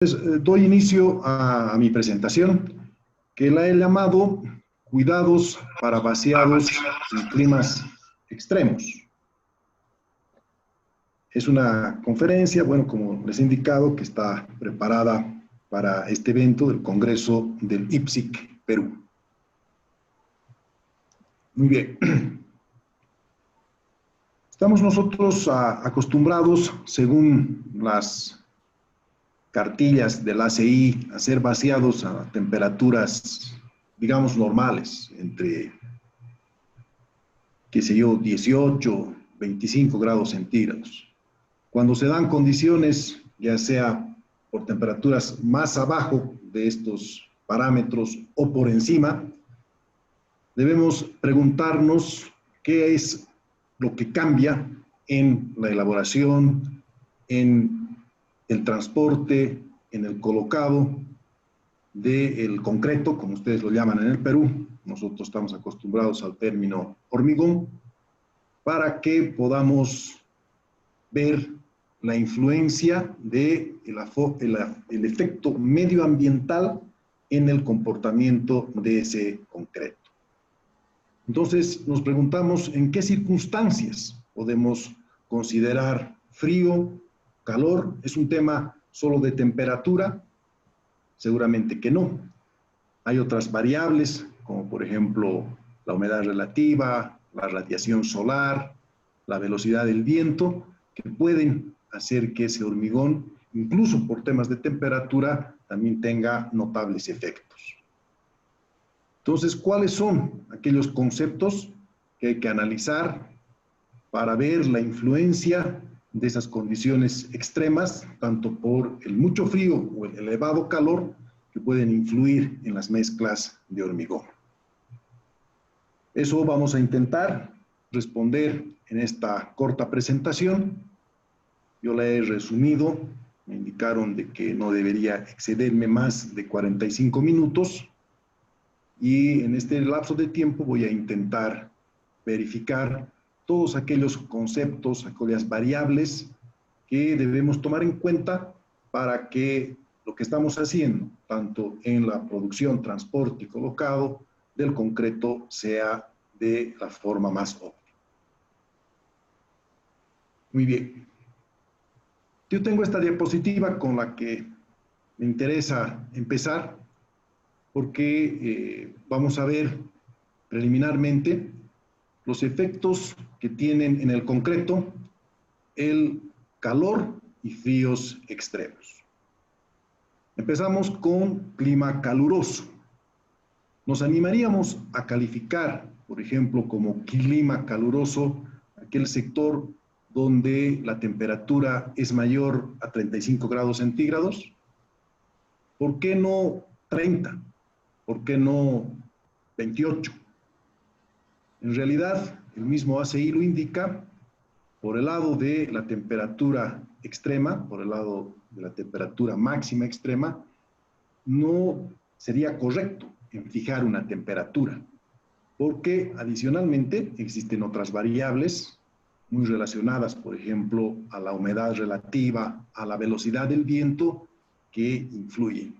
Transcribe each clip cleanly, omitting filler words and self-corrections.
Doy inicio a mi presentación, que la he llamado Cuidados para vaciados en climas extremos. Es una conferencia, bueno, como les he indicado, que está preparada para este evento del Congreso del IPSIC Perú. Muy bien. Estamos nosotros acostumbrados, según las cartillas del ACI, a ser vaciados a temperaturas, digamos, normales, entre, qué sé yo, 18, 25 grados centígrados. Cuando se dan condiciones, ya sea por temperaturas más abajo de estos parámetros o por encima, debemos preguntarnos qué es lo que cambia en la elaboración, en el transporte, en el colocado del concreto, como ustedes lo llaman en el Perú. Nosotros estamos acostumbrados al término hormigón, para que podamos ver la influencia del efecto medioambiental en el comportamiento de ese concreto. Entonces, nos preguntamos en qué circunstancias podemos considerar frío, calor. ¿Es un tema solo de temperatura? Seguramente que no. Hay otras variables, como por ejemplo la humedad relativa, la radiación solar, la velocidad del viento, que pueden hacer que ese hormigón, incluso por temas de temperatura, también tenga notables efectos. Entonces, ¿cuáles son aquellos conceptos que hay que analizar para ver la influencia de esas condiciones extremas, tanto por el mucho frío o el elevado calor, que pueden influir en las mezclas de hormigón? Eso vamos a intentar responder en esta corta presentación. Yo la he resumido, me indicaron de que no debería excederme más de 45 minutos, y en este lapso de tiempo voy a intentar verificar todos aquellos conceptos, aquellas variables que debemos tomar en cuenta para que lo que estamos haciendo, tanto en la producción, transporte y colocado del concreto, sea de la forma más óptima. Muy bien. Yo tengo esta diapositiva con la que me interesa empezar, porque vamos a ver preliminarmente los efectos que tienen en el concreto el calor y fríos extremos. Empezamos con clima caluroso. Nos animaríamos a calificar, por ejemplo, como clima caluroso aquel sector donde la temperatura es mayor a 35 grados centígrados. ¿Por qué no 30? ¿Por qué no 28? En realidad, el mismo ACI lo indica. Por el lado de la temperatura extrema, por el lado de la temperatura máxima extrema, no sería correcto en fijar una temperatura, porque adicionalmente existen otras variables muy relacionadas, por ejemplo, a la humedad relativa, a la velocidad del viento, que influyen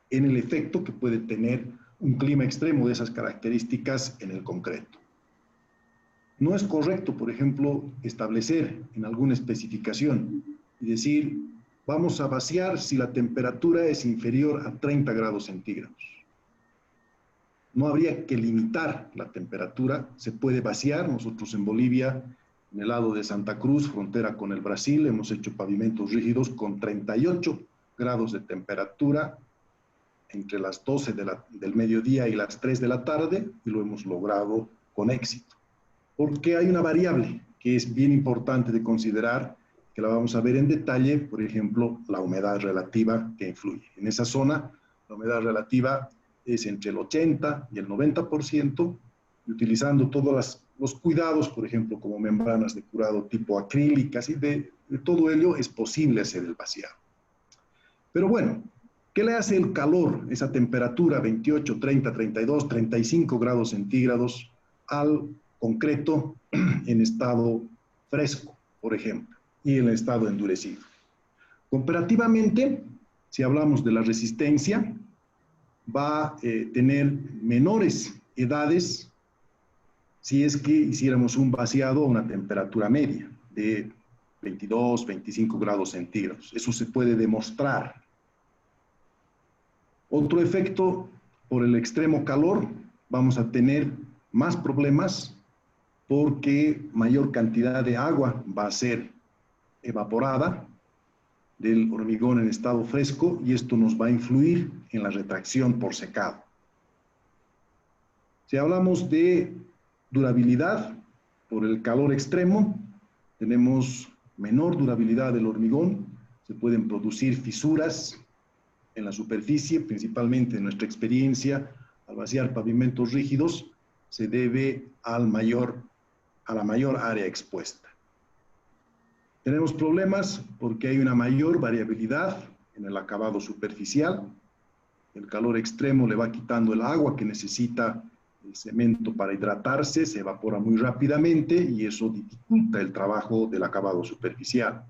en el efecto que puede tener un clima extremo de esas características en el concreto. No es correcto, por ejemplo, establecer en alguna especificación y decir, vamos a vaciar si la temperatura es inferior a 30 grados centígrados. No habría que limitar la temperatura, se puede vaciar. Nosotros en Bolivia, en el lado de Santa Cruz, frontera con el Brasil, hemos hecho pavimentos rígidos con 38 grados de temperatura entre las 12 del mediodía y las 3 de la tarde, y lo hemos logrado con éxito. Porque hay una variable que es bien importante de considerar, que la vamos a ver en detalle, por ejemplo, la humedad relativa que influye. En esa zona, la humedad relativa es entre el 80 y el 90%, y utilizando todos los cuidados, por ejemplo, como membranas de curado tipo acrílicas, y de todo ello es posible hacer el vaciado. Pero bueno, ¿qué le hace el calor, esa temperatura 28, 30, 32, 35 grados centígrados al concreto en estado fresco, por ejemplo, y en estado endurecido? Comparativamente, Si hablamos de la resistencia, va a tener menores edades si es que hiciéramos un vaciado a una temperatura media de 22, 25 grados centígrados. Eso se puede demostrar. Otro efecto, por el extremo calor, vamos a tener más problemas porque mayor cantidad de agua va a ser evaporada del hormigón en estado fresco y esto nos va a influir en la retracción por secado. Si hablamos de durabilidad, por el calor extremo, tenemos menor durabilidad del hormigón, se pueden producir fisuras en la superficie, principalmente en nuestra experiencia, al vaciar pavimentos rígidos, se debe a la mayor área expuesta. Tenemos problemas porque hay una mayor variabilidad en el acabado superficial. El calor extremo le va quitando el agua que necesita el cemento para hidratarse, se evapora muy rápidamente y eso dificulta el trabajo del acabado superficial.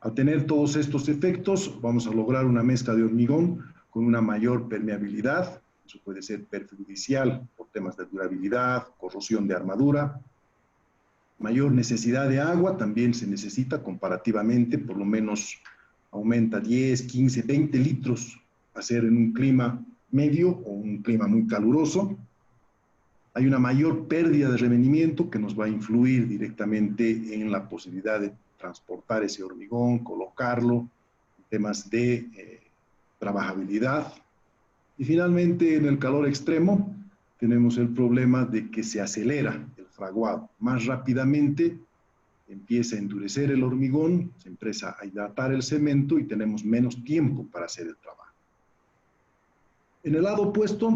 Al tener todos estos efectos, vamos a lograr una mezcla de hormigón con una mayor permeabilidad. Eso puede ser perjudicial por temas de durabilidad, corrosión de armadura. Mayor necesidad de agua también se necesita comparativamente, por lo menos aumenta 10, 15, 20 litros hacer en un clima medio o un clima muy caluroso. Hay una mayor pérdida de revenimiento que nos va a influir directamente en la posibilidad de transportar ese hormigón, colocarlo, temas de trabajabilidad. Y finalmente, en el calor extremo, tenemos el problema de que se acelera el fraguado. Más rápidamente empieza a endurecer el hormigón, se empieza a hidratar el cemento y tenemos menos tiempo para hacer el trabajo. En el lado opuesto,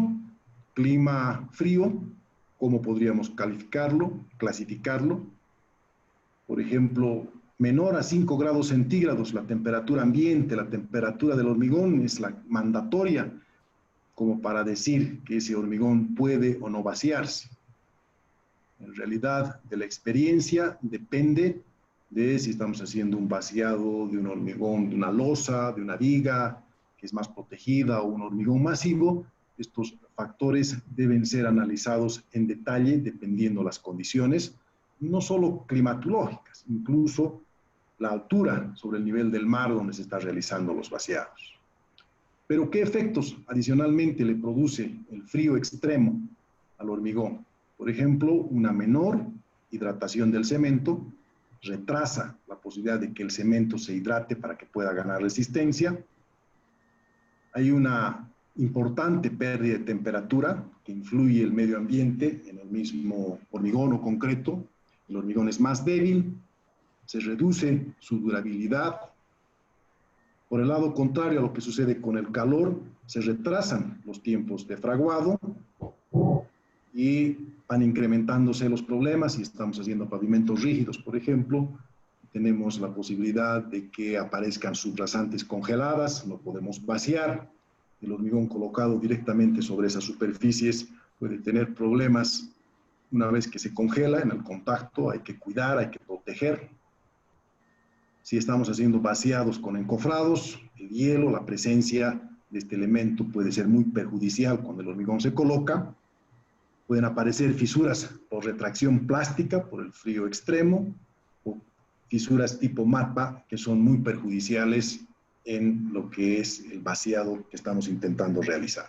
clima frío, ¿cómo podríamos clasificarlo? Por ejemplo, menor a 5 grados centígrados, la temperatura ambiente, la temperatura del hormigón es la mandatoria como para decir que ese hormigón puede o no vaciarse. En realidad, de la experiencia depende de si estamos haciendo un vaciado de un hormigón, de una losa, de una viga, que es más protegida, o un hormigón masivo. Estos factores deben ser analizados en detalle dependiendo las condiciones, no solo climatológicas, incluso la altura sobre el nivel del mar donde se están realizando los vaciados. Pero ¿qué efectos adicionalmente le produce el frío extremo al hormigón? Por ejemplo, una menor hidratación del cemento retrasa la posibilidad de que el cemento se hidrate para que pueda ganar resistencia. Hay una importante pérdida de temperatura que influye el medio ambiente en el mismo hormigón o concreto. El hormigón es más débil, se reduce su durabilidad. Por el lado contrario a lo que sucede con el calor, se retrasan los tiempos de fraguado y van incrementándose los problemas. Si estamos haciendo pavimentos rígidos, por ejemplo, tenemos la posibilidad de que aparezcan subrasantes congeladas, no podemos vaciar. El hormigón colocado directamente sobre esas superficies puede tener problemas una vez que se congela en el contacto. Hay que cuidar, hay que proteger. Si estamos haciendo vaciados con encofrados, el hielo, la presencia de este elemento puede ser muy perjudicial cuando el hormigón se coloca. Pueden aparecer fisuras por retracción plástica, por el frío extremo, o fisuras tipo MAPA, que son muy perjudiciales en lo que es el vaciado que estamos intentando realizar.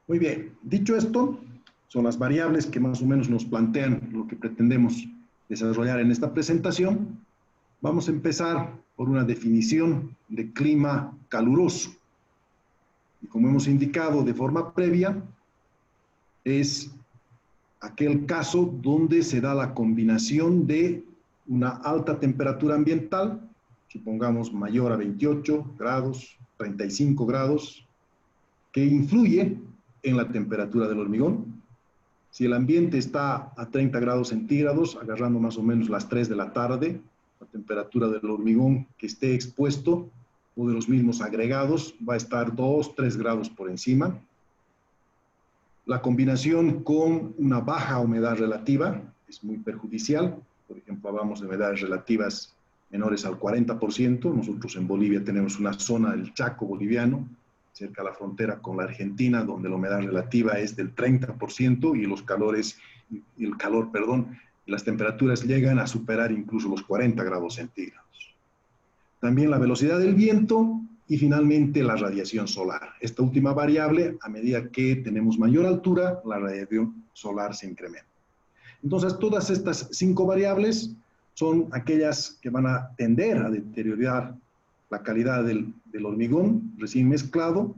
Muy bien, dicho esto, son las variables que más o menos nos plantean lo que pretendemos desarrollar en esta presentación. Vamos a empezar por una definición de clima caluroso. Y como hemos indicado de forma previa, es aquel caso donde se da la combinación de una alta temperatura ambiental, supongamos mayor a 28 grados, 35 grados, que influye en la temperatura del hormigón. Si el ambiente está a 30 grados centígrados, agarrando más o menos las 3 de la tarde, la temperatura del hormigón que esté expuesto o de los mismos agregados va a estar 2, 3 grados por encima. La combinación con una baja humedad relativa es muy perjudicial. Por ejemplo, hablamos de humedades relativas menores al 40%. Nosotros en Bolivia tenemos una zona del Chaco boliviano, cerca de la frontera con la Argentina, donde la humedad relativa es del 30% y las temperaturas llegan a superar incluso los 40 grados centígrados. También la velocidad del viento y finalmente la radiación solar. Esta última variable, a medida que tenemos mayor altura, la radiación solar se incrementa. Entonces, todas estas 5 variables son aquellas que van a tender a deteriorar la calidad del hormigón recién mezclado,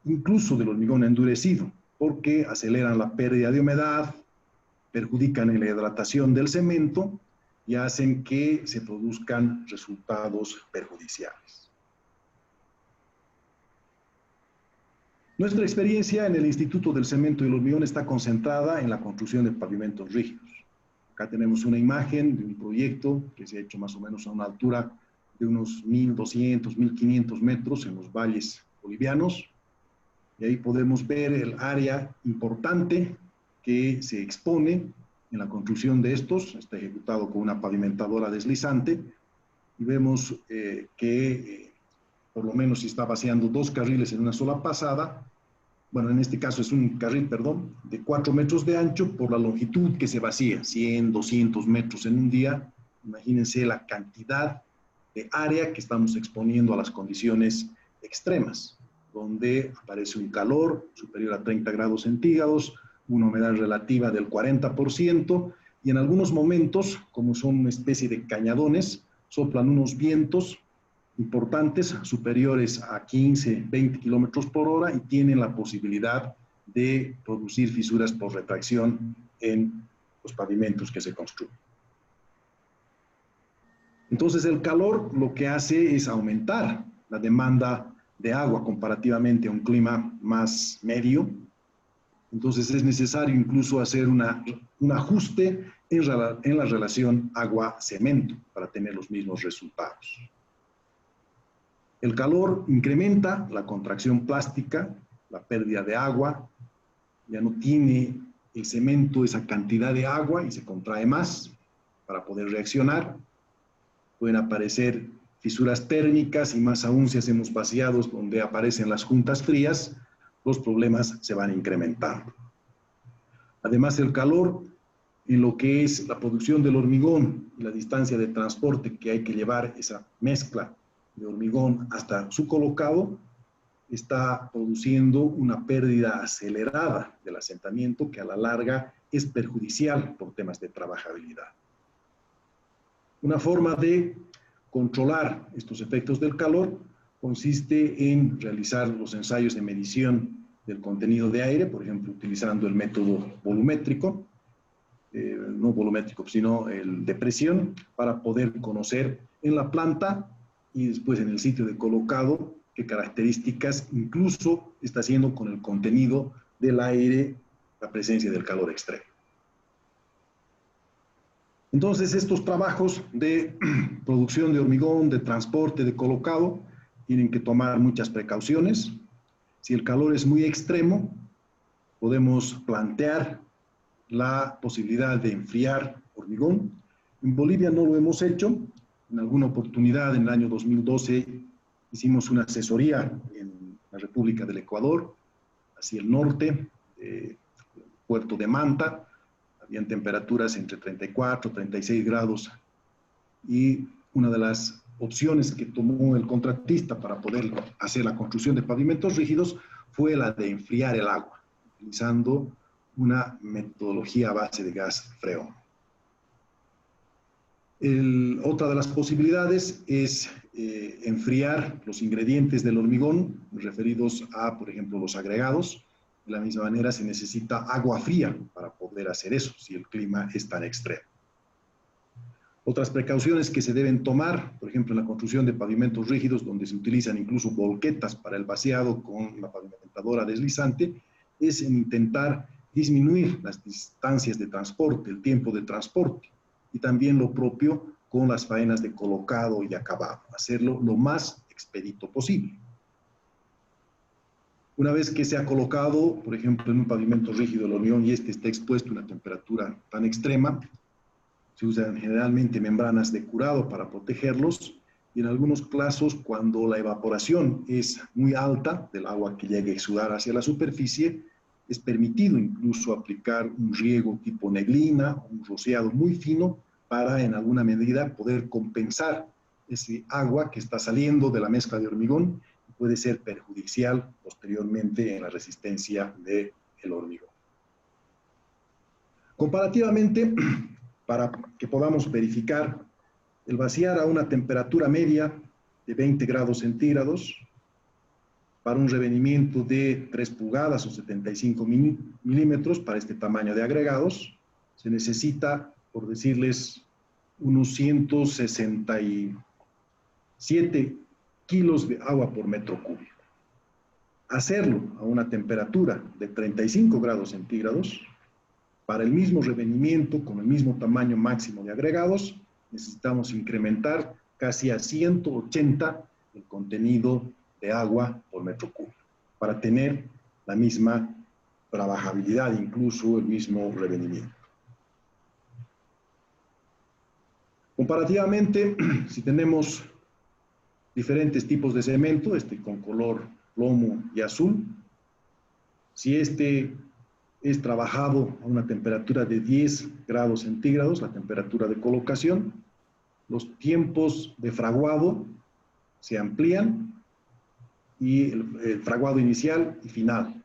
incluso del hormigón endurecido, porque aceleran la pérdida de humedad, perjudican en la hidratación del cemento y hacen que se produzcan resultados perjudiciales. Nuestra experiencia en el Instituto del Cemento y el Hormigón está concentrada en la construcción de pavimentos rígidos. Acá tenemos una imagen de un proyecto que se ha hecho más o menos a una altura de unos 1.200, 1.500 metros en los valles bolivianos. Y ahí podemos ver el área importante que se expone en la construcción de estos. Está ejecutado con una pavimentadora deslizante. Y vemos por lo menos si está vaciando 2 carriles en una sola pasada. Bueno, en este caso es un carril, perdón, de 4 metros de ancho por la longitud que se vacía, 100, 200 metros en un día. Imagínense la cantidad de área que estamos exponiendo a las condiciones extremas, donde aparece un calor superior a 30 grados centígrados, una humedad relativa del 40%, y en algunos momentos, como son una especie de cañadones, soplan unos vientos importantes, superiores a 15, 20 kilómetros por hora, y tienen la posibilidad de producir fisuras por retracción en los pavimentos que se construyen. Entonces, el calor lo que hace es aumentar la demanda de agua comparativamente a un clima más medio. Entonces, es necesario incluso hacer un ajuste en la relación agua-cemento para tener los mismos resultados. El calor incrementa la contracción plástica, la pérdida de agua, ya no tiene el cemento esa cantidad de agua y se contrae más para poder reaccionar. Pueden aparecer fisuras térmicas y más aún si hacemos vaciados donde aparecen las juntas frías, los problemas se van incrementando. Además, el calor en lo que es la producción del hormigón y la distancia de transporte que hay que llevar esa mezcla de hormigón hasta su colocado, está produciendo una pérdida acelerada del asentamiento que a la larga es perjudicial por temas de trabajabilidad. Una forma de controlar estos efectos del calor consiste en realizar los ensayos de medición del contenido de aire, por ejemplo, utilizando el método volumétrico, no volumétrico, sino el de presión, para poder conocer en la planta y después en el sitio de colocado qué características incluso está haciendo con el contenido del aire la presencia del calor extremo. Entonces, estos trabajos de producción de hormigón, de transporte, de colocado, tienen que tomar muchas precauciones. Si el calor es muy extremo, podemos plantear la posibilidad de enfriar hormigón. En Bolivia no lo hemos hecho. En alguna oportunidad, en el año 2012, hicimos una asesoría en la República del Ecuador, hacia el norte, Puerto de Manta. Habían temperaturas entre 34 y 36 grados. Y una de las opciones que tomó el contratista para poder hacer la construcción de pavimentos rígidos fue la de enfriar el agua, utilizando una metodología a base de gas freón. Otra de las posibilidades es enfriar los ingredientes del hormigón, referidos a, por ejemplo, los agregados. De la misma manera, se necesita agua fría para poder hacer eso, si el clima es tan extremo. Otras precauciones que se deben tomar, por ejemplo, en la construcción de pavimentos rígidos, donde se utilizan incluso volquetas para el vaciado con la pavimentadora deslizante, es intentar disminuir las distancias de transporte, el tiempo de transporte, y también lo propio con las faenas de colocado y acabado, hacerlo lo más expedito posible. Una vez que se ha colocado, por ejemplo, en un pavimento rígido el hormigón y este está expuesto a una temperatura tan extrema, Se usan generalmente membranas de curado para protegerlos y en algunos casos, cuando la evaporación es muy alta del agua que llegue a exudar hacia la superficie, es permitido incluso aplicar un riego tipo neblina, un rociado muy fino para en alguna medida poder compensar ese agua que está saliendo de la mezcla de hormigón y puede ser perjudicial posteriormente en la resistencia del hormigón. Comparativamente, para que podamos verificar, el vaciar a una temperatura media de 20 grados centígrados para un revenimiento de 3 pulgadas o 75 milímetros para este tamaño de agregados, se necesita, por decirles, unos 167 kilos de agua por metro cúbico. Hacerlo a una temperatura de 35 grados centígrados, para el mismo revenimiento, con el mismo tamaño máximo de agregados, necesitamos incrementar casi a 180 el contenido de agua por metro cúbico, para tener la misma trabajabilidad, incluso el mismo revenimiento. Comparativamente, si tenemos diferentes tipos de cemento, con color plomo y azul, si este es trabajado a una temperatura de 10 grados centígrados, la temperatura de colocación, los tiempos de fraguado se amplían y el fraguado inicial y final.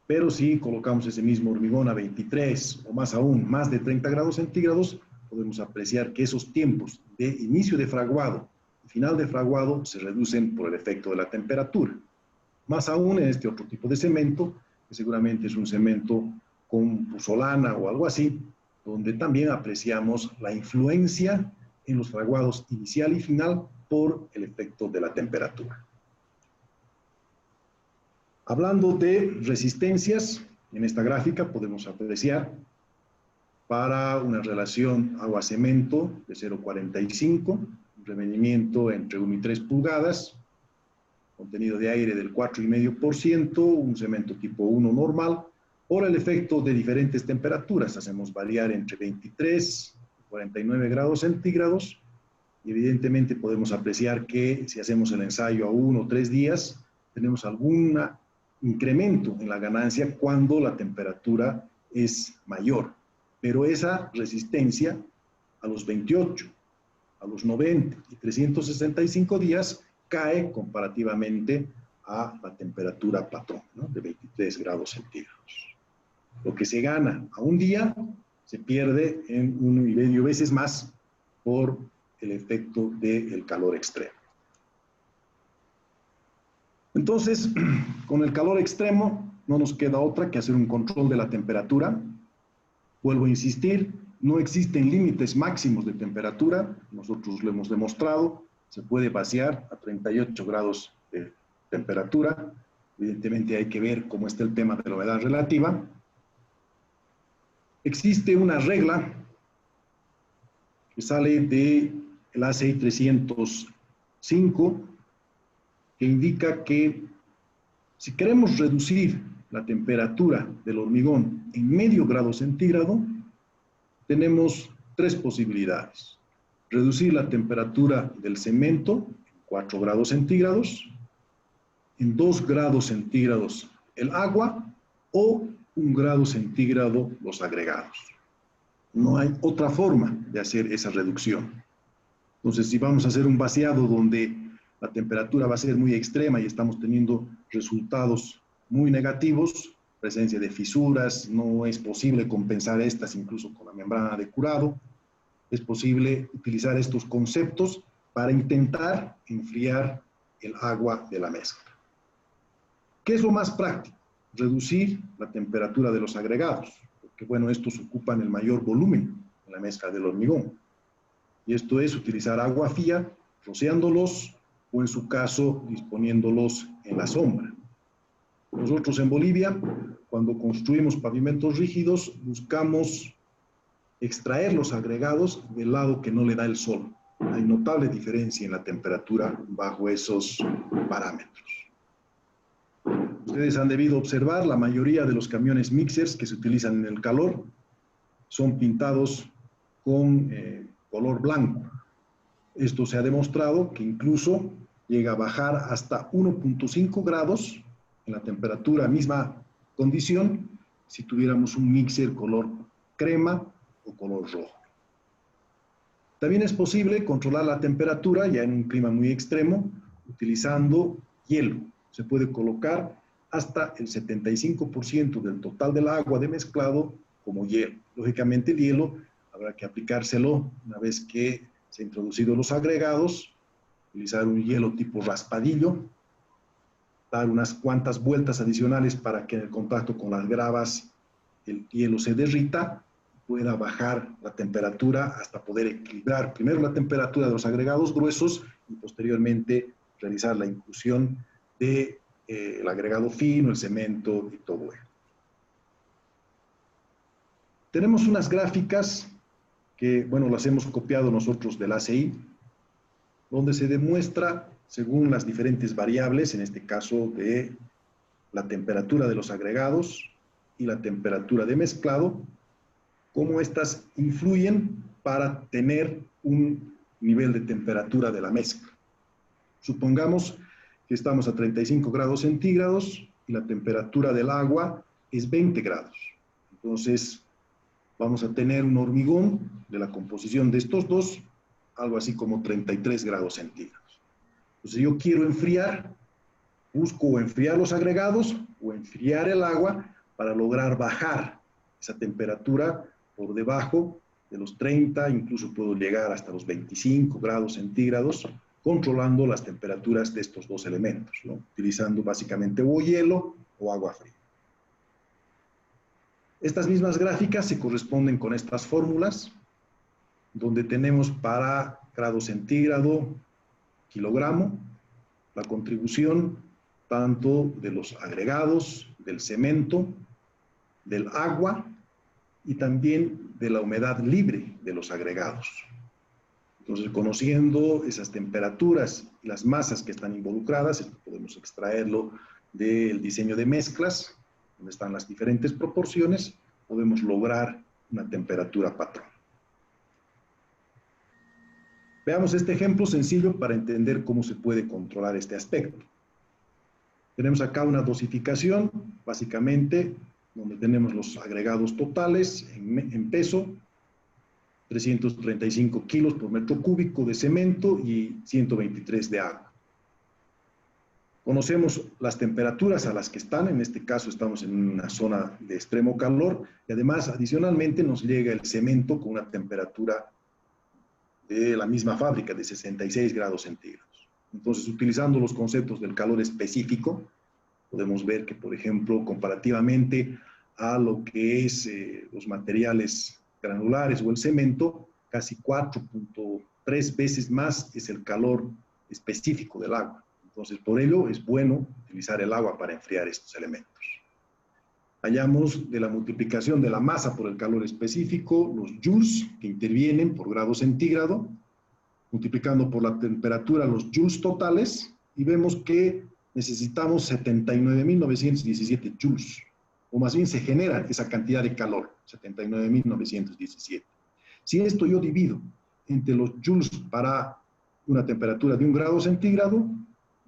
Pero si colocamos ese mismo hormigón a 23 o más aún, más de 30 grados centígrados, podemos apreciar que esos tiempos de inicio de fraguado y final de fraguado se reducen por el efecto de la temperatura. Más aún en este otro tipo de cemento, que seguramente es un cemento con puzzolana o algo así, donde también apreciamos la influencia en los fraguados inicial y final por el efecto de la temperatura. Hablando de resistencias, en esta gráfica podemos apreciar para una relación agua-cemento de 0,45, un revenimiento entre 1 y 3 pulgadas, contenido de aire del 4,5%, un cemento tipo 1 normal, por el efecto de diferentes temperaturas. Hacemos variar entre 23 y 49 grados centígrados, y evidentemente podemos apreciar que si hacemos el ensayo a 1 o 3 días, tenemos algún incremento en la ganancia cuando la temperatura es mayor. Pero esa resistencia a los 28, a los 90 y 365 días cae comparativamente a la temperatura patrón, ¿no?, de 23 grados centígrados. Lo que se gana a un día se pierde en 1,5 veces más por el efecto del calor extremo. Entonces, con el calor extremo no nos queda otra que hacer un control de la temperatura. Vuelvo a insistir, no existen límites máximos de temperatura, nosotros lo hemos demostrado, se puede vaciar a 38 grados de temperatura, evidentemente hay que ver cómo está el tema de la humedad relativa. Existe una regla que sale del ACI 305, que indica que si queremos reducir la temperatura del hormigón en medio grado centígrado, tenemos 3 posibilidades. Reducir la temperatura del cemento en 4 grados centígrados, en 2 grados centígrados el agua o 1 grado centígrado los agregados. No hay otra forma de hacer esa reducción. Entonces, si vamos a hacer un vaciado donde la temperatura va a ser muy extrema y estamos teniendo resultados muy negativos, presencia de fisuras, no es posible compensar estas incluso con la membrana de curado, es posible utilizar estos conceptos para intentar enfriar el agua de la mezcla. ¿Qué es lo más práctico? Reducir la temperatura de los agregados, porque bueno, estos ocupan el mayor volumen en la mezcla del hormigón. Y esto es utilizar agua fría, rociándolos o en su caso disponiéndolos en la sombra. Nosotros en Bolivia, cuando construimos pavimentos rígidos, buscamos extraer los agregados del lado que no le da el sol. Hay notable diferencia en la temperatura bajo esos parámetros. Ustedes han debido observar, la mayoría de los camiones mixers que se utilizan en el calor son pintados con color blanco. Esto se ha demostrado que incluso llega a bajar hasta 1.5 grados en la temperatura, misma condición, si tuviéramos un mixer color crema o color rojo. También es posible controlar la temperatura ya en un clima muy extremo utilizando hielo. Se puede colocar hasta el 75% del total del agua de mezclado como hielo. Lógicamente el hielo habrá que aplicárselo una vez que se han introducido los agregados, utilizar un hielo tipo raspadillo, dar unas cuantas vueltas adicionales para que en el contacto con las gravas el hielo se derrita, pueda bajar la temperatura hasta poder equilibrar primero la temperatura de los agregados gruesos y posteriormente realizar la inclusión del agregado fino, el cemento y todo ello. Tenemos unas gráficas que, bueno, las hemos copiado nosotros del ACI, donde se demuestra, según las diferentes variables, en este caso de la temperatura de los agregados y la temperatura de mezclado, cómo estas influyen para tener un nivel de temperatura de la mezcla. Supongamos que estamos a 35 grados centígrados y la temperatura del agua es 20 grados. Entonces, vamos a tener un hormigón de la composición de estos dos, algo así como 33 grados centígrados. Entonces, yo quiero enfriar, busco o enfriar los agregados o enfriar el agua para lograr bajar esa temperatura por debajo de los 30, incluso puedo llegar hasta los 25 grados centígrados, controlando las temperaturas de estos dos elementos, ¿no? Utilizando básicamente o hielo o agua fría. Estas mismas gráficas se corresponden con estas fórmulas, donde tenemos para grado centígrado, kilogramo, la contribución tanto de los agregados, del cemento, del agua y también de la humedad libre de los agregados. Entonces, conociendo esas temperaturas y las masas que están involucradas, esto podemos extraerlo del diseño de mezclas, donde están las diferentes proporciones, podemos lograr una temperatura patrón. Veamos este ejemplo sencillo para entender cómo se puede controlar este aspecto. Tenemos acá una dosificación, básicamente, donde tenemos los agregados totales en peso, 335 kilos por metro cúbico de cemento y 123 de agua. Conocemos las temperaturas a las que están, en este caso estamos en una zona de extremo calor, y además, adicionalmente, nos llega el cemento con una temperatura de la misma fábrica, de 66 grados centígrados. Entonces, utilizando los conceptos del calor específico, podemos ver que, por ejemplo, comparativamente a lo que es los materiales granulares o el cemento, casi 4.3 veces más es el calor específico del agua. Entonces, por ello es bueno utilizar el agua para enfriar estos elementos. Hallamos de la multiplicación de la masa por el calor específico, los joules que intervienen por grado centígrado, multiplicando por la temperatura los joules totales, y vemos que necesitamos 79.917 joules, o más bien se genera esa cantidad de calor, 79.917. Si esto yo divido entre los joules para una temperatura de 1 grado centígrado,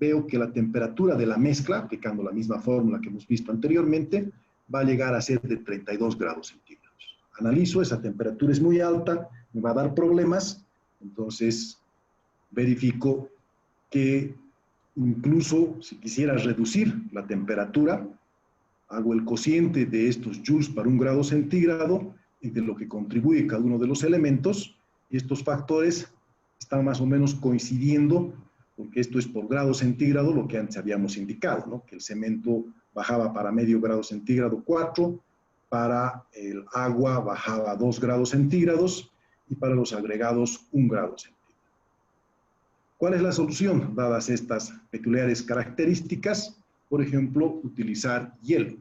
veo que la temperatura de la mezcla, aplicando la misma fórmula que hemos visto anteriormente, va a llegar a ser de 32 grados centígrados. Analizo, esa temperatura es muy alta, me va a dar problemas, entonces verifico que incluso si quisiera reducir la temperatura, hago el cociente de estos joules para 1 grado centígrado, entre lo que contribuye cada uno de los elementos, y estos factores están más o menos coincidiendo, porque esto es por grado centígrado lo que antes habíamos indicado, ¿no? Que el cemento bajaba para medio grado centígrado 4, para el agua bajaba 2 grados centígrados y para los agregados 1 grado centígrado. ¿Cuál es la solución dadas estas peculiares características? Por ejemplo, utilizar hielo.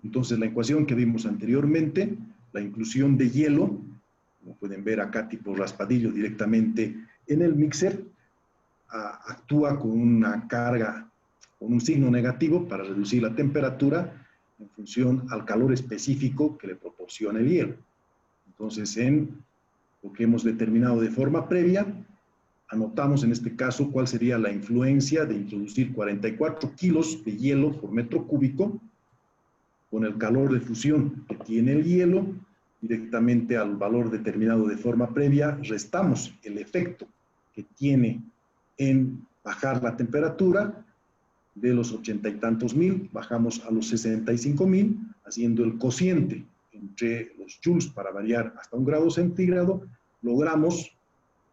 Entonces, la ecuación que vimos anteriormente, la inclusión de hielo, como pueden ver acá tipo raspadillo directamente en el mixer, actúa con una carga, con un signo negativo para reducir la temperatura en función al calor específico que le proporciona el hielo. Entonces, en lo que hemos determinado de forma previa, anotamos en este caso cuál sería la influencia de introducir 44 kilos de hielo por metro cúbico con el calor de fusión que tiene el hielo directamente al valor determinado de forma previa, restamos el efecto que tiene en bajar la temperatura de los 80 y tantos mil, bajamos a los 65.000, haciendo el cociente entre los joules para variar hasta 1 grado centígrado, logramos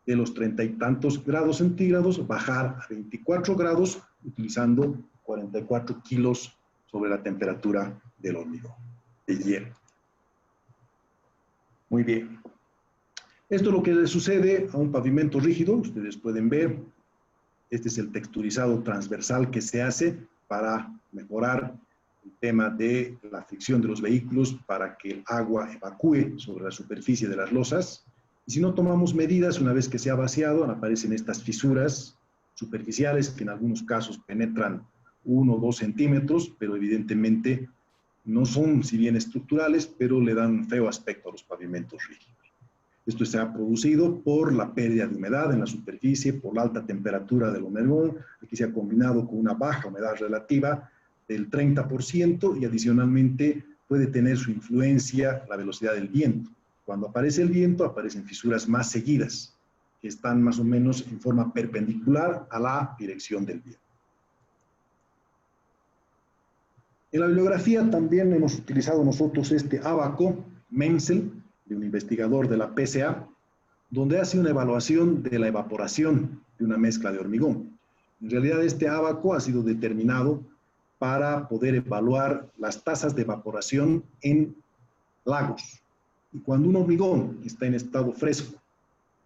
de los 30 y tantos grados centígrados bajar a 24 grados utilizando 44 kilos sobre la temperatura del hormigón de hielo. Muy bien. Esto es lo que le sucede a un pavimento rígido. Ustedes pueden ver, este es el texturizado transversal que se hace para mejorar el tema de la fricción de los vehículos para que el agua evacúe sobre la superficie de las losas. Y si no tomamos medidas, una vez que se ha vaciado, aparecen estas fisuras superficiales que en algunos casos penetran 1 o 2 centímetros, pero evidentemente no son, si bien estructurales, pero le dan un feo aspecto a los pavimentos rígidos. Esto se ha producido por la pérdida de humedad en la superficie, por la alta temperatura del hormigón. Aquí se ha combinado con una baja humedad relativa del 30% y adicionalmente puede tener su influencia la velocidad del viento. Cuando aparece el viento, aparecen fisuras más seguidas, que están más o menos en forma perpendicular a la dirección del viento. En la bibliografía también hemos utilizado nosotros este ábaco Menzel, de un investigador de la PSA, donde hace una evaluación de la evaporación de una mezcla de hormigón. En realidad este ábaco ha sido determinado para poder evaluar las tasas de evaporación en lagos. Y cuando un hormigón está en estado fresco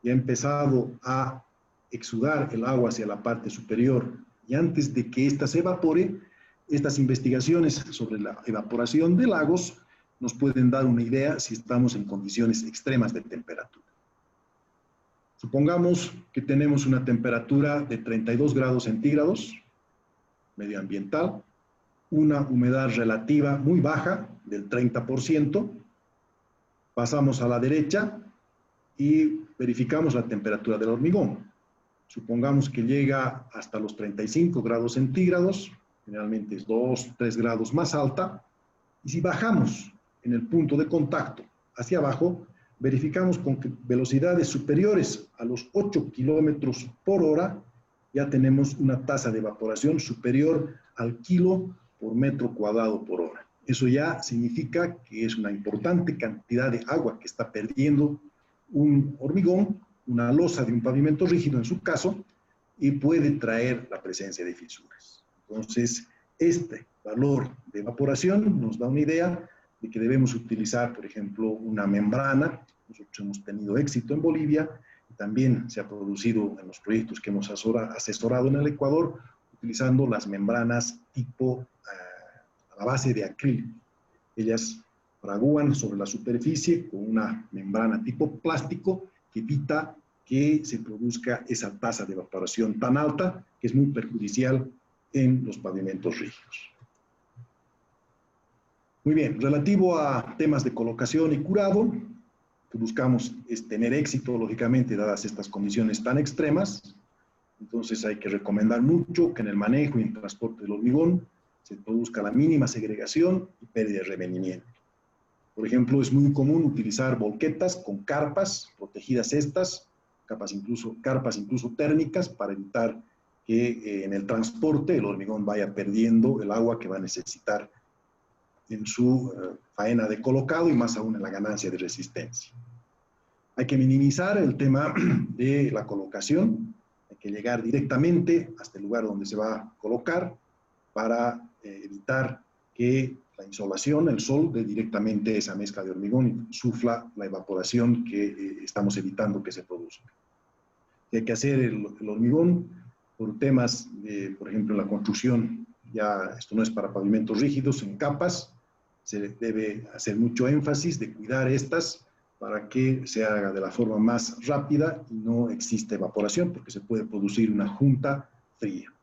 y ha empezado a exudar el agua hacia la parte superior, y antes de que ésta se evapore, estas investigaciones sobre la evaporación de lagos nos pueden dar una idea si estamos en condiciones extremas de temperatura. Supongamos que tenemos una temperatura de 32 grados centígrados, medioambiental, una humedad relativa muy baja, del 30%, pasamos a la derecha y verificamos la temperatura del hormigón. Supongamos que llega hasta los 35 grados centígrados, generalmente es 2, 3 grados más alta, y si bajamos en el punto de contacto hacia abajo, verificamos con que velocidades superiores a los 8 kilómetros por hora, ya tenemos una tasa de evaporación superior al kilo por metro cuadrado por hora. Eso ya significa que es una importante cantidad de agua que está perdiendo un hormigón, una losa de un pavimento rígido en su caso, y puede traer la presencia de fisuras. Entonces, este valor de evaporación nos da una idea de que debemos utilizar, por ejemplo, una membrana. Nosotros hemos tenido éxito en Bolivia y también se ha producido en los proyectos que hemos asesorado en el Ecuador, utilizando las membranas tipo a la base de acrílico. Ellas fragúan sobre la superficie con una membrana tipo plástico que evita que se produzca esa tasa de evaporación tan alta que es muy perjudicial en los pavimentos rígidos. Muy bien, relativo a temas de colocación y curado, lo que buscamos es tener éxito, lógicamente, dadas estas condiciones tan extremas. Entonces hay que recomendar mucho que en el manejo y en transporte del hormigón se produzca la mínima segregación y pérdida de revenimiento. Por ejemplo, es muy común utilizar volquetas con carpas, protegidas estas, carpas incluso térmicas, para evitar que en el transporte el hormigón vaya perdiendo el agua que va a necesitar en su faena de colocado y más aún en la ganancia de resistencia. Hay que minimizar el tema de la colocación, hay que llegar directamente hasta el lugar donde se va a colocar para evitar que la insolación, el sol, dé directamente esa mezcla de hormigón y sufla la evaporación que estamos evitando que se produzca. Hay que hacer el hormigón por temas de, por ejemplo, la construcción, ya esto no es para pavimentos rígidos, en capas, se debe hacer mucho énfasis de cuidar estas para que se haga de la forma más rápida y no exista evaporación, porque se puede producir una junta fría.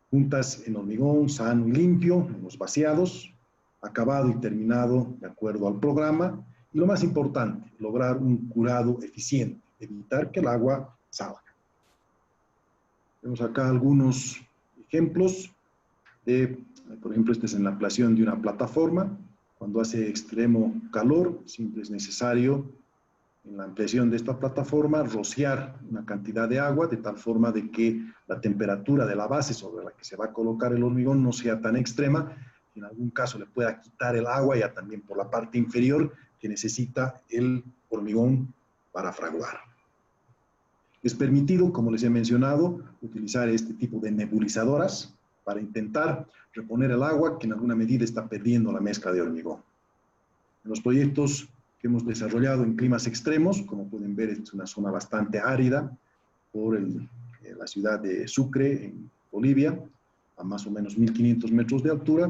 Juntas en hormigón sano y limpio, en los vaciados, acabado y terminado de acuerdo al programa, Y lo más importante, lograr un curado eficiente, evitar que el agua salga. Vemos acá algunos ejemplos de, por ejemplo, este es en la ampliación de una plataforma. Cuando hace extremo calor, siempre es necesario, en la ampliación de esta plataforma, rociar una cantidad de agua de tal forma de que la temperatura de la base sobre la que se va a colocar el hormigón no sea tan extrema, y en algún caso le pueda quitar el agua ya también por la parte inferior que necesita el hormigón para fraguar. Es permitido, como les he mencionado, utilizar este tipo de nebulizadoras para intentar reponer el agua que en alguna medida está perdiendo la mezcla de hormigón. En los proyectos que hemos desarrollado en climas extremos, como pueden ver, es una zona bastante árida por la ciudad de Sucre, en Bolivia, a más o menos 1500 metros de altura.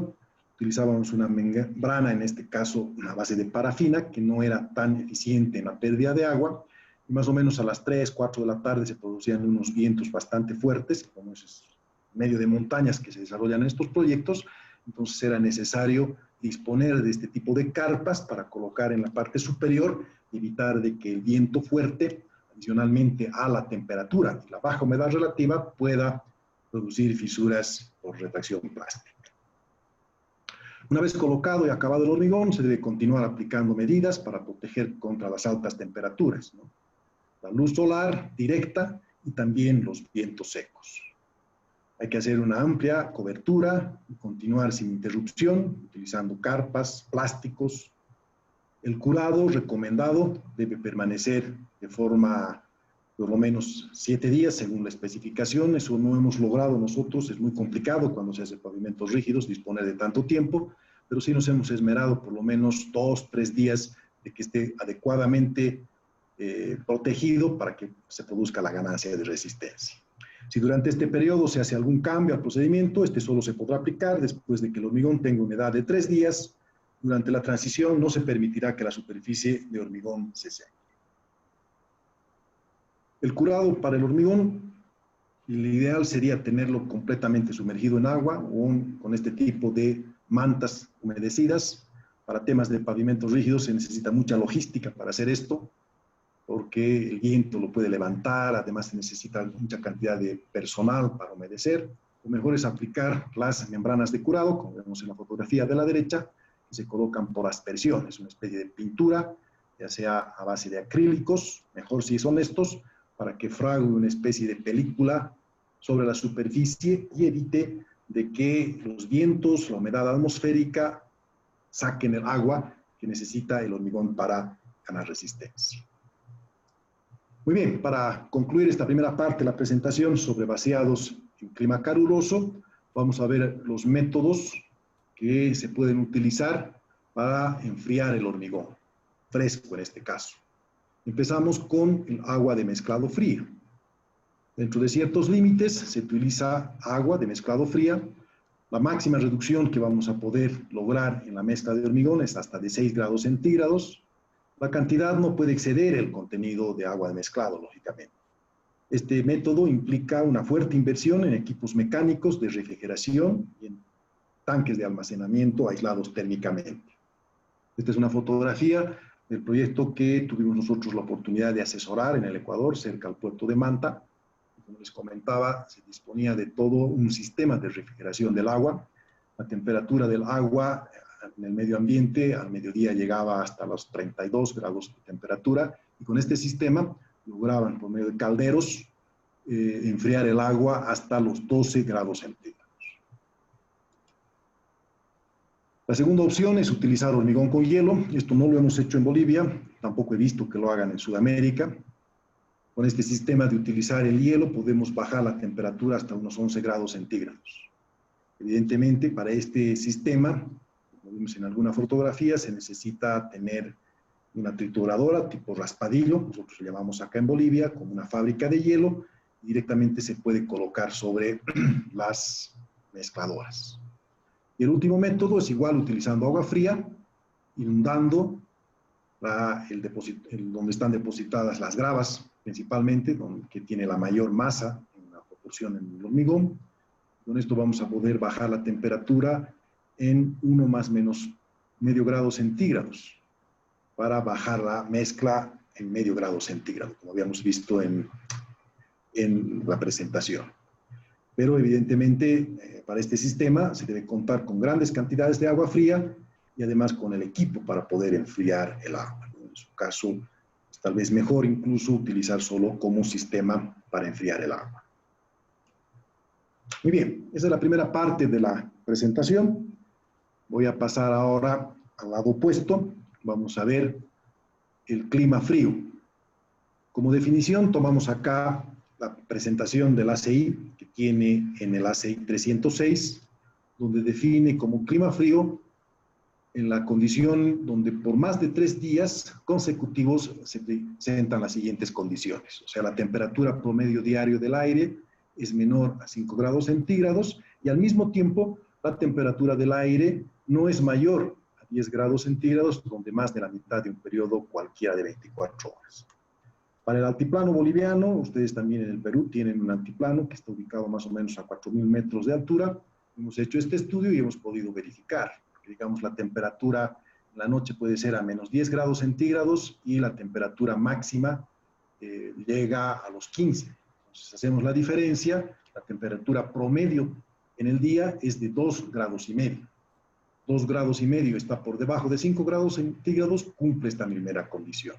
Utilizábamos una membrana, en este caso una base de parafina, que no era tan eficiente en la pérdida de agua, y más o menos a las 3, 4 de la tarde se producían unos vientos bastante fuertes, como es medio de montañas que se desarrollan en estos proyectos. Entonces era necesario disponer de este tipo de carpas para colocar en la parte superior, evitar de que el viento fuerte, adicionalmente a la temperatura y la baja humedad relativa, pueda producir fisuras por retracción plástica. Una vez colocado y acabado el hormigón, se debe continuar aplicando medidas para proteger contra las altas temperaturas, ¿no? La luz solar directa y también los vientos secos. Hay que hacer una amplia cobertura y continuar sin interrupción, utilizando carpas, plásticos. El curado recomendado debe permanecer de forma por lo menos 7 días, según la especificación. Eso no hemos logrado nosotros, es muy complicado cuando se hace pavimentos rígidos disponer de tanto tiempo, pero sí nos hemos esmerado por lo menos 2, 3 días de que esté adecuadamente protegido para que se produzca la ganancia de resistencia. Si durante este periodo se hace algún cambio al procedimiento, este solo se podrá aplicar después de que el hormigón tenga una edad de 3 días. Durante la transición no se permitirá que la superficie de hormigón se seque. El curado para el hormigón, el ideal sería tenerlo completamente sumergido en agua o con este tipo de mantas humedecidas. Para temas de pavimentos rígidos se necesita mucha logística para hacer esto, porque el viento lo puede levantar, además se necesita mucha cantidad de personal para humedecer. Lo mejor es aplicar las membranas de curado, como vemos en la fotografía de la derecha, que se colocan por aspersión. Es una especie de pintura, ya sea a base de acrílicos, mejor si son estos, para que frague una especie de película sobre la superficie y evite de que los vientos, la humedad atmosférica, saquen el agua que necesita el hormigón para ganar resistencia. Muy bien, para concluir esta primera parte de la presentación sobre vaciados en clima caluroso, vamos a ver los métodos que se pueden utilizar para enfriar el hormigón, fresco en este caso. Empezamos con el agua de mezclado frío. Dentro de ciertos límites se utiliza agua de mezclado fría. La máxima reducción que vamos a poder lograr en la mezcla de hormigón es hasta de 6 grados centígrados. La cantidad no puede exceder el contenido de agua de mezclado, lógicamente. Este método implica una fuerte inversión en equipos mecánicos de refrigeración y en tanques de almacenamiento aislados térmicamente. Esta es una fotografía del proyecto que tuvimos nosotros la oportunidad de asesorar en el Ecuador, cerca al puerto de Manta. Como les comentaba, se disponía de todo un sistema de refrigeración del agua. La temperatura del agua en el medio ambiente al mediodía llegaba hasta los 32 grados de temperatura, y con este sistema lograban por medio de calderos enfriar el agua hasta los 12 grados centígrados. La segunda opción es utilizar hormigón con hielo. Esto no lo hemos hecho en Bolivia, tampoco he visto que lo hagan en Sudamérica. Con este sistema de utilizar el hielo podemos bajar la temperatura hasta unos 11 grados centígrados. Evidentemente, para este sistema, como vimos en alguna fotografía, se necesita tener una trituradora tipo raspadillo, nosotros lo llamamos acá en Bolivia como una fábrica de hielo, y directamente se puede colocar sobre las mezcladoras. Y el último método es igual utilizando agua fría, inundando donde están depositadas las gravas, principalmente, que tiene la mayor masa en la proporción en el hormigón. Con esto vamos a poder bajar la temperatura en 1 más menos medio grado centígrados. para bajar la mezcla en medio grado centígrado, como habíamos visto en la presentación. Pero evidentemente para este sistema se debe contar con grandes cantidades de agua fría y además con el equipo para poder enfriar el agua. En su caso, es tal vez mejor incluso utilizar solo como sistema para enfriar el agua. Muy bien, esa es la primera parte de la presentación. Voy a pasar ahora al lado opuesto. Vamos a ver el clima frío. Como definición, tomamos acá la presentación del ACI, que tiene en el ACI 306, donde define como clima frío en la condición donde por más de 3 días consecutivos se presentan las siguientes condiciones. O sea, la temperatura promedio diario del aire es menor a 5 grados centígrados y al mismo tiempo la temperatura del aire no es mayor a 10 grados centígrados, donde más de la mitad de un periodo cualquiera de 24 horas. Para el altiplano boliviano, ustedes también en el Perú tienen un altiplano que está ubicado más o menos a 4.000 metros de altura. Hemos hecho este estudio y hemos podido verificar, porque digamos la temperatura en la noche puede ser a menos 10 grados centígrados y la temperatura máxima llega a los 15. Entonces hacemos la diferencia, la temperatura promedio en el día es de 2 grados y medio. 2 grados y medio está por debajo de 5 grados centígrados, cumple esta primera condición.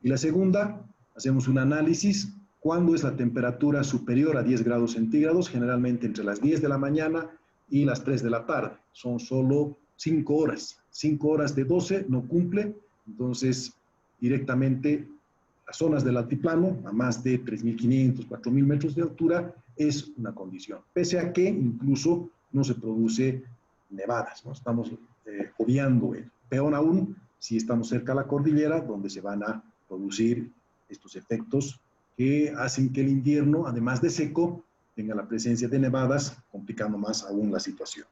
Y la segunda, hacemos un análisis cuando es la temperatura superior a 10 grados centígrados, generalmente entre las 10 de la mañana y las 3 de la tarde. Son solo 5 horas. 5 horas de 12 no cumple, entonces directamente las zonas del altiplano, a más de 3.500, 4.000 metros de altura, es una condición. Pese a que incluso no se produce nevadas, ¿no? Estamos obviando el peor aún si estamos cerca de la cordillera, donde se van a producir estos efectos que hacen que el invierno, además de seco, tenga la presencia de nevadas, complicando más aún la situación.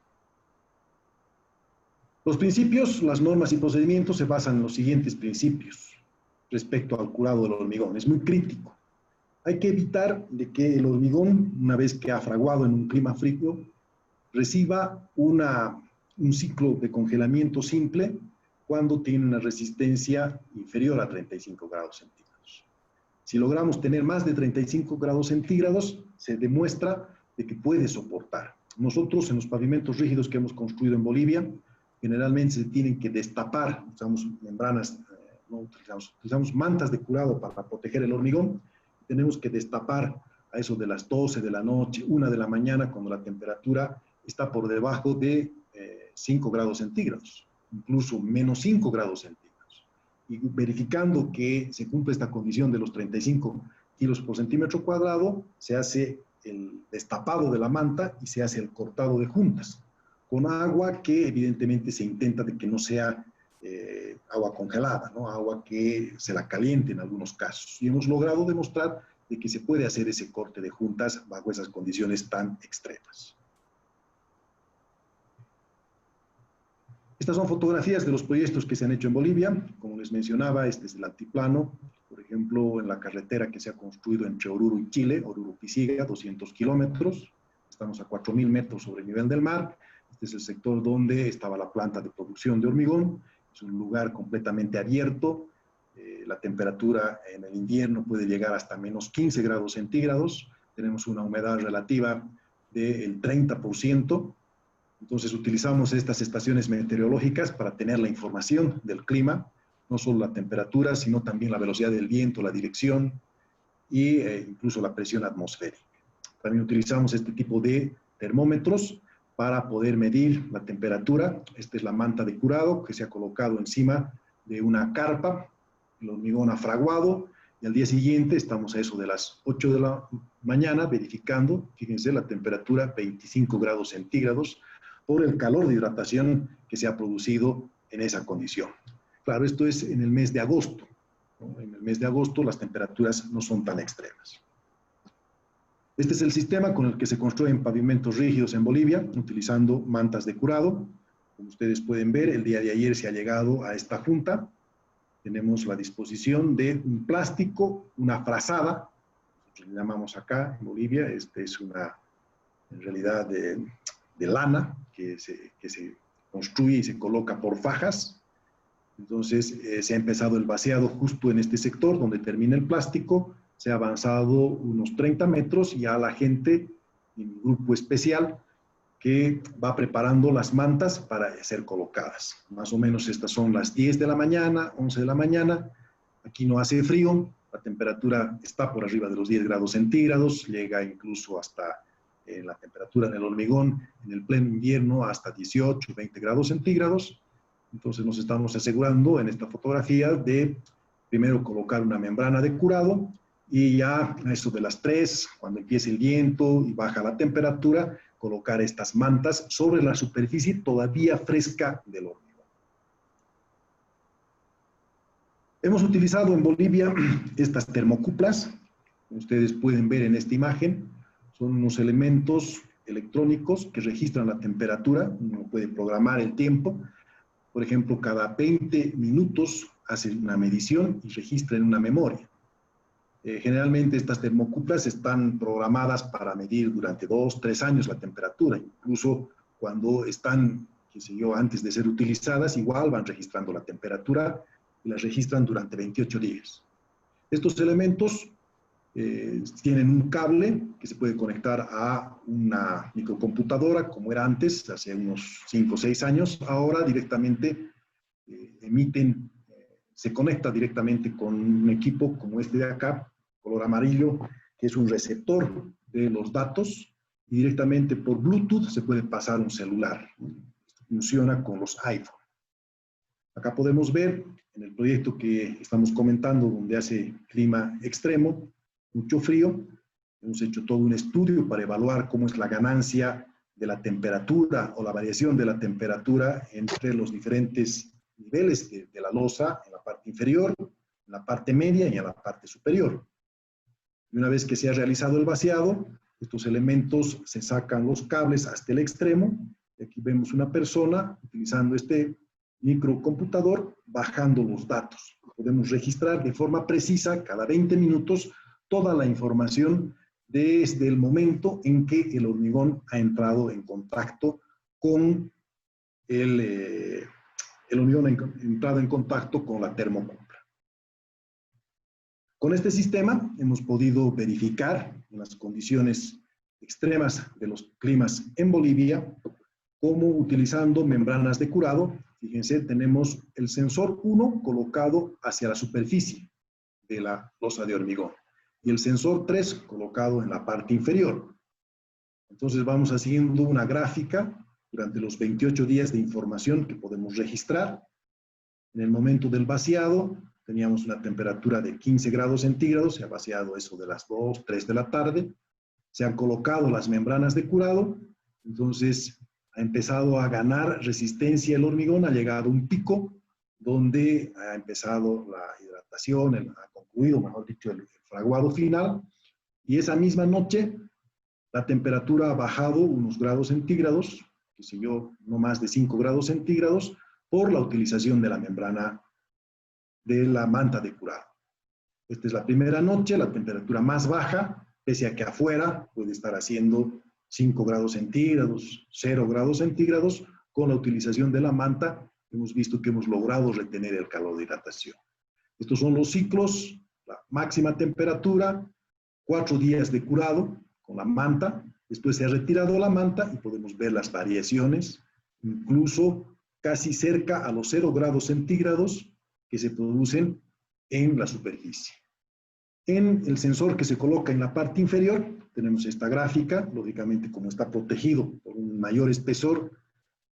Los principios, las normas y procedimientos se basan en los siguientes principios respecto al curado del hormigón. Es muy crítico. Hay que evitar de que el hormigón, una vez que ha fraguado en un clima frío, reciba un ciclo de congelamiento simple cuando tiene una resistencia inferior a 35 grados centígrados. Si logramos tener más de 35 grados centígrados, se demuestra de que puede soportar. Nosotros en los pavimentos rígidos que hemos construido en Bolivia, generalmente se tienen que destapar, usamos membranas, no utilizamos mantas de curado para proteger el hormigón, tenemos que destapar a eso de las 12 de la noche, 1 de la mañana, cuando la temperatura está por debajo de 5 grados centígrados, incluso menos 5 grados centígrados. Y verificando que se cumple esta condición de los 35 kilos por centímetro cuadrado, se hace el destapado de la manta y se hace el cortado de juntas, con agua que evidentemente se intenta de que no sea agua congelada, ¿no? Agua que se la caliente en algunos casos. Y hemos logrado demostrar de que se puede hacer ese corte de juntas bajo esas condiciones tan extremas. Estas son fotografías de los proyectos que se han hecho en Bolivia. Como les mencionaba, este es el altiplano, por ejemplo, en la carretera que se ha construido entre Oruro y Chile, Oruro-Pisiga, 200 kilómetros. Estamos a 4.000 metros sobre el nivel del mar. Este es el sector donde estaba la planta de producción de hormigón. Es un lugar completamente abierto. La temperatura en el invierno puede llegar hasta menos 15 grados centígrados. Tenemos una humedad relativa del 30%. Entonces utilizamos estas estaciones meteorológicas para tener la información del clima, no solo la temperatura, sino también la velocidad del viento, la dirección e incluso la presión atmosférica. También utilizamos este tipo de termómetros para poder medir la temperatura. Esta es la manta de curado que se ha colocado encima de una carpa, el hormigón ha fraguado, y al día siguiente estamos a eso de las 8 de la mañana verificando, fíjense, la temperatura 25 grados centígrados, por el calor de hidratación que se ha producido en esa condición. Claro, esto es en el mes de agosto, ¿no? En el mes de agosto las temperaturas no son tan extremas. Este es el sistema con el que se construyen pavimentos rígidos en Bolivia, utilizando mantas de curado. Como ustedes pueden ver, el día de ayer se ha llegado a esta junta. Tenemos la disposición de un plástico, una frazada, nosotros le llamamos acá en Bolivia, este es una, en realidad, de lana que se construye y se coloca por fajas. Entonces, se ha empezado el vaciado justo en este sector donde termina el plástico, se ha avanzado unos 30 metros y ya la gente, en un grupo especial, que va preparando las mantas para ser colocadas. Más o menos estas son las 10 de la mañana, 11 de la mañana. Aquí no hace frío, la temperatura está por arriba de los 10 grados centígrados, llega incluso hasta la temperatura en el hormigón, en el pleno invierno, hasta 18, 20 grados centígrados. Entonces nos estamos asegurando en esta fotografía de primero colocar una membrana de curado y ya a eso de las 3, cuando empiece el viento y baja la temperatura, colocar estas mantas sobre la superficie todavía fresca del hormigón. Hemos utilizado en Bolivia estas termocuplas, como ustedes pueden ver en esta imagen, son unos elementos electrónicos que registran la temperatura, uno puede programar el tiempo, por ejemplo, cada 20 minutos hace una medición y registra en una memoria. Generalmente estas termocuplas están programadas para medir durante 2, 3 años la temperatura, incluso cuando están, qué sé yo, antes de ser utilizadas, igual van registrando la temperatura y las registran durante 28 días. Estos elementos tienen un cable que se puede conectar a una microcomputadora, como era antes, hace unos 5 o 6 años. Ahora directamente se conecta directamente con un equipo como este de acá, color amarillo, que es un receptor de los datos, y directamente por Bluetooth se puede pasar un celular. Funciona con los iPhone. Acá podemos ver en el proyecto que estamos comentando, donde hace clima extremo, mucho frío, hemos hecho todo un estudio para evaluar cómo es la ganancia de la temperatura o la variación de la temperatura entre los diferentes niveles de la losa, en la parte inferior, en la parte media y en la parte superior. Y una vez que se ha realizado el vaciado, estos elementos se sacan los cables hasta el extremo, y aquí vemos una persona utilizando este microcomputador bajando los datos. Podemos registrar de forma precisa cada 20 minutos toda la información desde el momento en que el hormigón ha entrado en contacto con el hormigón ha entrado en contacto con la termocupla. Con este sistema hemos podido verificar en las condiciones extremas de los climas en Bolivia, cómo utilizando membranas de curado. Fíjense, tenemos el sensor 1 colocado hacia la superficie de la losa de hormigón y el sensor 3 colocado en la parte inferior. Entonces vamos haciendo una gráfica durante los 28 días de información que podemos registrar. En el momento del vaciado teníamos una temperatura de 15 grados centígrados, se ha vaciado eso de las 2, 3 de la tarde, se han colocado las membranas de curado, entonces ha empezado a ganar resistencia el hormigón, ha llegado a un pico donde ha empezado la hidratación, ha concluido, mejor dicho, el fraguado final, y esa misma noche la temperatura ha bajado unos grados centígrados, qué sé yo, no más de 5 grados centígrados, por la utilización de la membrana de la manta de curado. Esta es la primera noche, la temperatura más baja, pese a que afuera puede estar haciendo 5 grados centígrados, 0 grados centígrados, con la utilización de la manta hemos visto que hemos logrado retener el calor de hidratación. Estos son los ciclos, la máxima temperatura, 4 días de curado con la manta, después se ha retirado la manta y podemos ver las variaciones, incluso casi cerca a los 0 grados centígrados que se producen en la superficie. En el sensor que se coloca en la parte inferior, tenemos esta gráfica, lógicamente como está protegido por un mayor espesor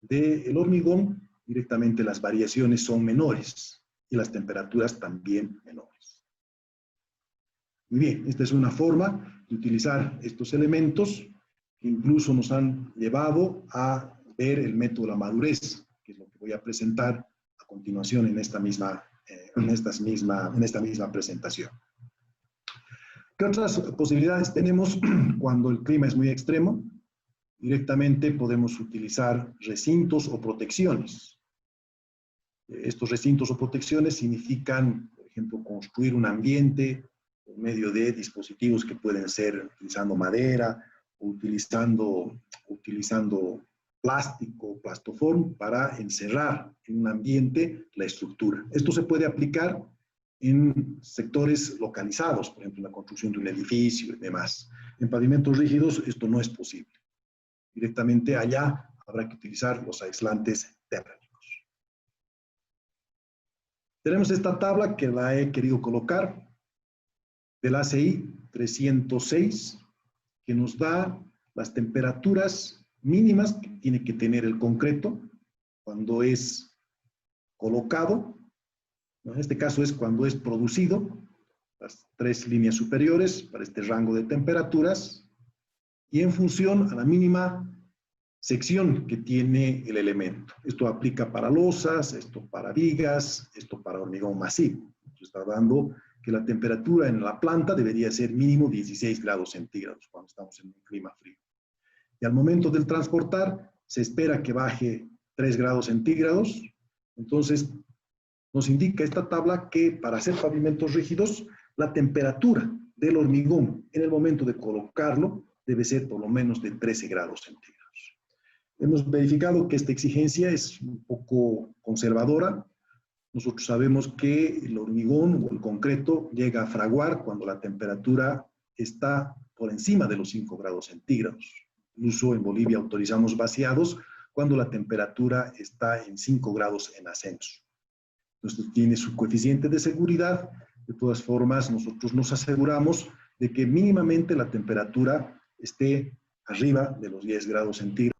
del hormigón, directamente las variaciones son menores y las temperaturas también menores. Muy bien, esta es una forma de utilizar estos elementos que incluso nos han llevado a ver el método de la madurez, que es lo que voy a presentar a continuación en esta misma presentación. ¿Qué otras posibilidades tenemos cuando el clima es muy extremo? Directamente podemos utilizar recintos o protecciones. Estos recintos o protecciones significan, por ejemplo, construir un ambiente por medio de dispositivos que pueden ser utilizando madera o utilizando plástico, plastoform, para encerrar en un ambiente la estructura. Esto se puede aplicar en sectores localizados, por ejemplo, en la construcción de un edificio y demás. En pavimentos rígidos esto no es posible. Directamente allá habrá que utilizar los aislantes térmicos. Tenemos esta tabla que la he querido colocar del ACI 306, que nos da las temperaturas mínimas que tiene que tener el concreto cuando es colocado. En este caso es cuando es producido, las 3 líneas superiores para este rango de temperaturas, y en función a la mínima sección que tiene el elemento. Esto aplica para losas, esto para vigas, esto para hormigón masivo. Nos está dando que la temperatura en la planta debería ser mínimo 16 grados centígrados cuando estamos en un clima frío. Y al momento del transportar, se espera que baje 3 grados centígrados. Entonces, nos indica esta tabla que para hacer pavimentos rígidos, la temperatura del hormigón en el momento de colocarlo debe ser por lo menos de 13 grados centígrados. Hemos verificado que esta exigencia es un poco conservadora. Nosotros sabemos que el hormigón o el concreto llega a fraguar cuando la temperatura está por encima de los 5 grados centígrados. Incluso en Bolivia autorizamos vaciados cuando la temperatura está en 5 grados en ascenso. Entonces tiene su coeficiente de seguridad. De todas formas, nosotros nos aseguramos de que mínimamente la temperatura esté arriba de los 10 grados centígrados.